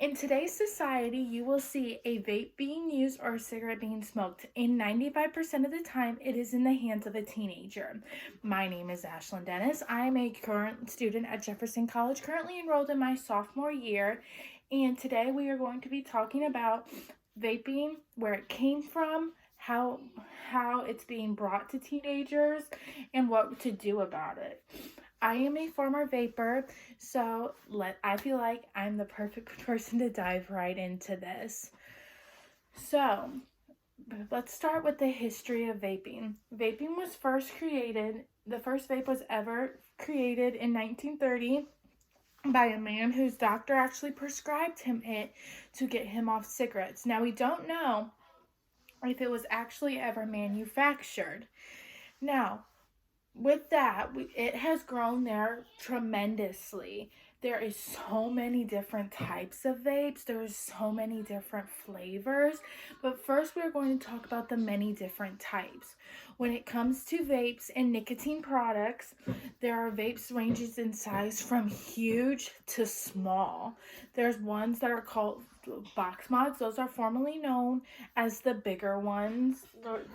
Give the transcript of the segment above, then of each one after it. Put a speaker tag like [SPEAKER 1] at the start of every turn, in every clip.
[SPEAKER 1] In today's society, you will see a vape being used or a cigarette being smoked. And 95% of the time, it is in the hands of a teenager. My name is Ashlyn Dennis. I am a current student at Jefferson College, currently enrolled in my sophomore year. And today we are going to be talking about vaping, where it came from, how it's being brought to teenagers, and what to do about it. I am a former vapor, so I feel like I'm the perfect person to dive right into this. So, let's start with the history of vaping. The first vape was ever created in 1930 by a man whose doctor actually prescribed him it to get him off cigarettes. Now, we don't know if it was actually ever manufactured. Now, with that, it has grown there tremendously. There is so many different types of vapes. There's so many different flavors. But first, we're going to talk about the many different types. When it comes to vapes and nicotine products, there are vapes ranges in size from huge to small. There's ones that are called box mods. Those are formerly known as the bigger ones.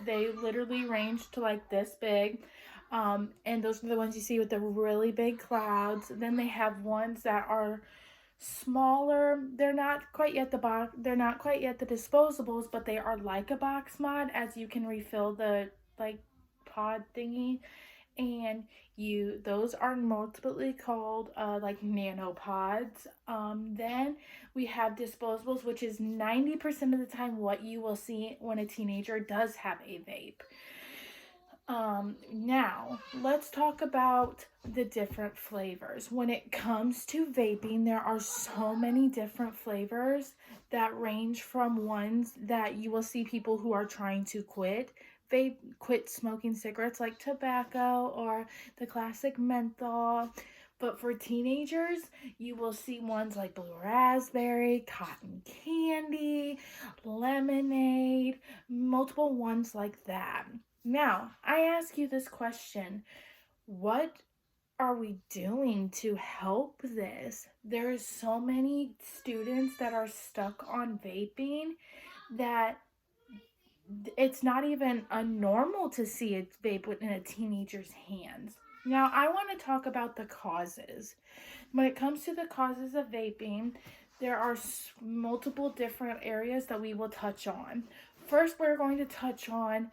[SPEAKER 1] They literally range to like this big. And those are the ones you see with the really big clouds. Then they have ones that are smaller. They're not quite yet the box. They're not quite yet the disposables, but they are like a box mod, as you can refill the like pod thingy. And those are multiply called like nanopods. Then we have disposables, which is 90% of the time what you will see when a teenager does have a vape. Now let's talk about the different flavors. When it comes to vaping, there are so many different flavors that range from ones that you will see people who are trying to quit smoking cigarettes, like tobacco or the classic menthol. But for teenagers, you will see ones like blue raspberry, cotton candy, lemonade, multiple ones like that. Now, I ask you this question: what are we doing to help this? There's so many students that are stuck on vaping that it's not even a normal to see a vape in a teenager's hands. Now, I want to talk about the causes. When it comes to the causes of vaping, there are multiple different areas that we will touch on. First, we're going to touch on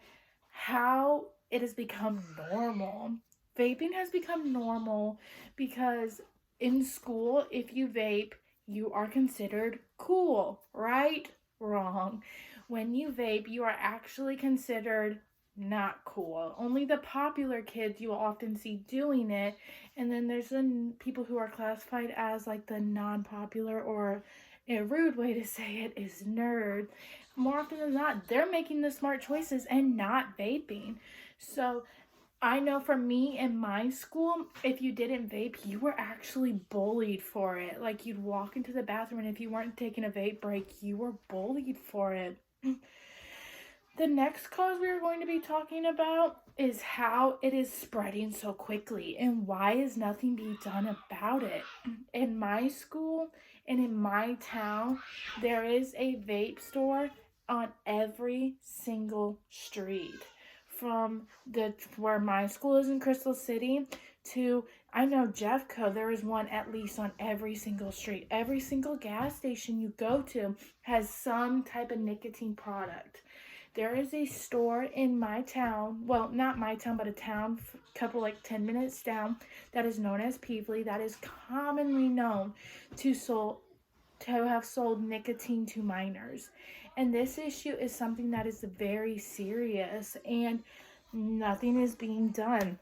[SPEAKER 1] how it has become normal. Vaping has become normal because in school, if you vape, you are considered cool, right? Wrong. When you vape, you are actually considered not cool. Only the popular kids you will often see doing it. And then there's the people who are classified as like the non-popular, or a rude way to say it is nerd. More often than not, they're making the smart choices and not vaping. So I know for me in my school, if you didn't vape, you were actually bullied for it. Like, you'd walk into the bathroom, and if you weren't taking a vape break, you were bullied for it. The next cause we are going to be talking about is how it is spreading so quickly and why is nothing being done about it. In my school and in my town, there is a vape store on every single street. From where my school is in Crystal City to, I know, Jeffco, there is one at least on every single street. Every single gas station you go to has some type of nicotine product. There is a store in my town, well, not my town, but a town couple like 10 minutes down, that is known as Peevely, that is commonly known to have sold nicotine to minors. And this issue is something that is very serious, and nothing is being done.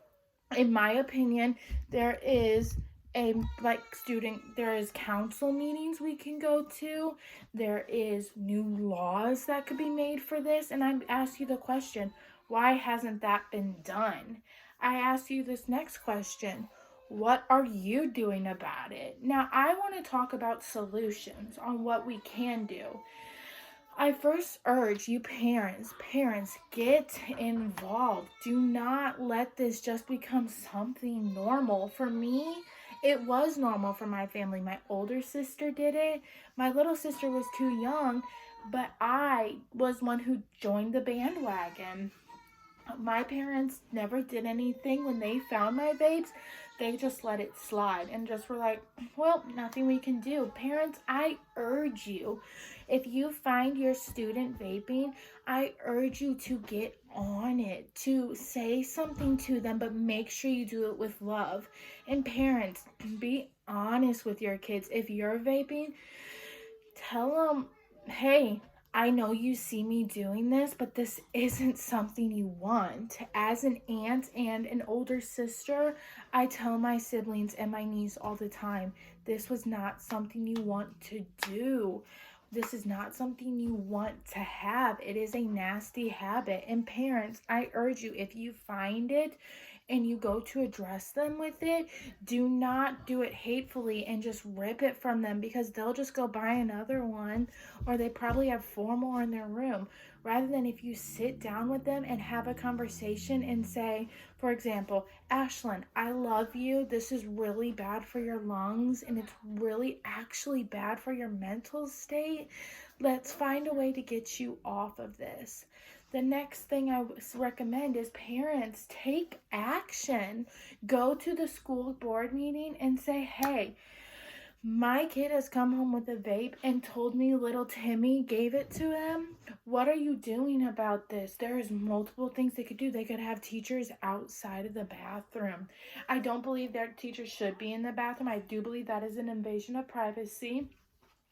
[SPEAKER 1] In my opinion, there is there is council meetings we can go to. There is new laws that could be made for this. And I ask you the question, why hasn't that been done? I ask you this next question: what are you doing about it? Now, I want to talk about solutions on what we can do. I first urge you parents, get involved. Do not let this just become something normal. For me, It was normal for my family. My older sister did it. My little sister was too young, but I was one who joined the bandwagon. My parents never did anything when they found my vapes. They just let it slide and just were like, well, nothing we can do. Parents, I urge you, if you find your student vaping, I urge you to get on it, to say something to them, but make sure you do it with love. And parents, be honest with your kids. If you're vaping, tell them, hey, I know you see me doing this, but this isn't something you want. As an aunt and an older sister, I tell my siblings and my niece all the time, this was not something you want to do. This is not something you want to have. It is a nasty habit. And parents, I urge you, if you find it and you go to address them with it, do not do it hatefully and just rip it from them, because they'll just go buy another one, or they probably have 4 more in their room. Rather than if you sit down with them and have a conversation and say, for example, Ashlyn, I love you. This is really bad for your lungs and it's really actually bad for your mental state. Let's find a way to get you off of this. The next thing I recommend is parents take action. Go to the school board meeting and say, hey, my kid has come home with a vape and told me little Timmy gave it to him. What are you doing about this? There's multiple things they could do. They could have teachers outside of the bathroom. I don't believe their teachers should be in the bathroom. I do believe that is an invasion of privacy.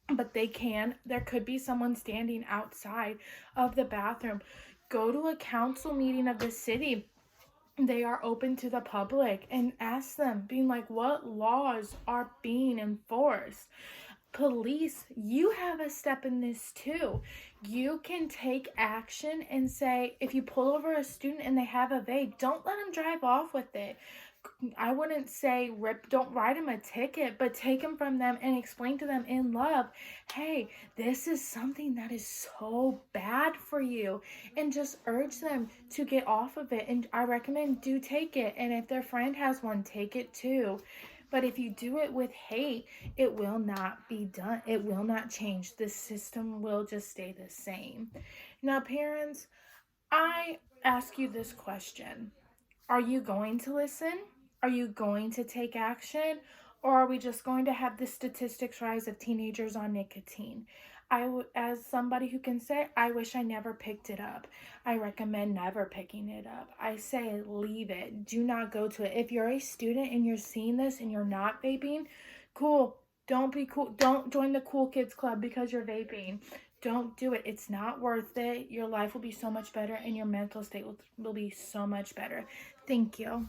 [SPEAKER 1] But there could be someone standing outside of the bathroom. Go to a council meeting of the city. They are open to the public, and ask them, being like, what laws are being enforced? Police, you have a step in this too. You can take action and say, if you pull over a student and they have a vape, don't let them drive off with it. I wouldn't say don't write them a ticket, but take them from them and explain to them in love, hey, this is something that is so bad for you, and just urge them to get off of it. And I recommend do take it. And if their friend has one, take it too. But if you do it with hate, it will not be done. It will not change. The system will just stay the same. Now, parents, I ask you this question. Are you going to listen? Are you going to take action? Or are we just going to have the statistics rise of teenagers on nicotine? As somebody who can say, I wish I never picked it up. I recommend never picking it up. I say leave it. Do not go to it. If you're a student and you're seeing this and you're not vaping, cool. Don't be cool. Don't join the cool kids club because you're vaping. Don't do it. It's not worth it. Your life will be so much better and your mental state will be so much better. Thank you.